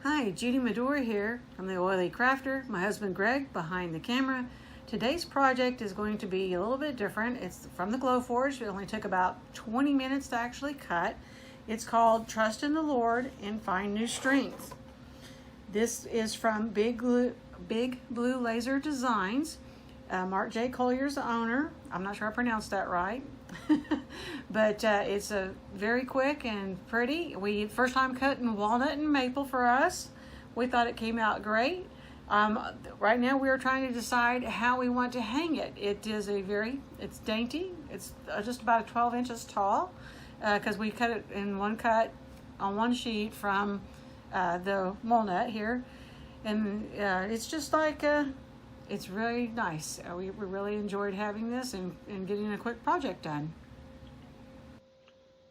Hi, Judy Medora here from the Oily Krafter. My husband Greg behind the camera. Today's project is going to be a little bit different. It's from the Glowforge. It only took about 20 minutes to actually cut. It's called Trust in the Lord and Find New Strength. This is from Big Blue Laser Designs. Mark J. Collier's the owner. I'm not sure I pronounced that right. But it's a very quick and pretty. First time cutting walnut and maple for us. We thought it came out great. Right now we are trying to decide how we want to hang it. It's dainty. It's just about 12 inches tall because we cut it in one cut on one sheet from the walnut here. And it's just like, it's really nice. We really enjoyed having this and getting a quick project done.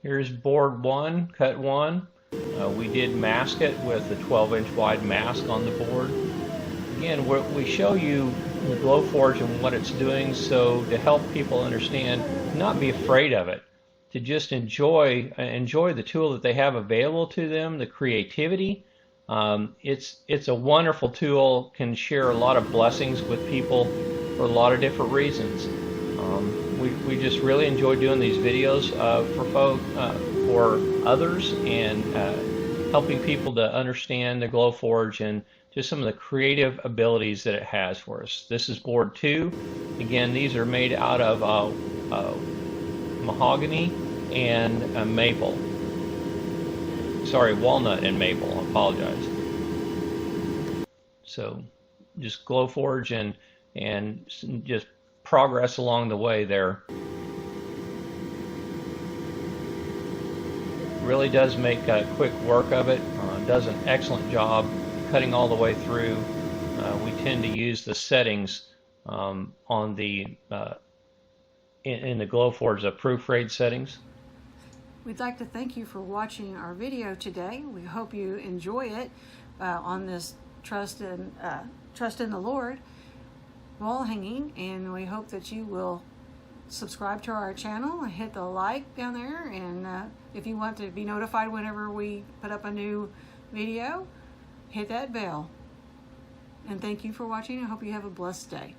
Here's board one, cut one. We did mask it with a 12-inch wide mask on the board. Again, we show you the Glowforge and what it's doing, so to help people understand, not be afraid of it, to just enjoy the tool that they have available to them, the creativity. It's a wonderful tool, can share a lot of blessings with people for a lot of different reasons. We just really enjoy doing these videos for others and helping people to understand the Glowforge and just some of the creative abilities that it has for us. This is board two. Again, these are made out of mahogany and maple. Sorry, walnut and maple. I apologize. So just Glowforge and just progress along the way there. Really does make quick work of it. Does an excellent job cutting all the way through. We tend to use the settings on the in the Glowforge, the proofread settings. We'd like to thank you for watching our video today. We hope you enjoy it on this Trust in the Lord wall hanging, and we hope that you will subscribe to our channel and hit the like down there, and if you want to be notified whenever we put up a new video, hit that bell. And thank you for watching. I hope you have a blessed day.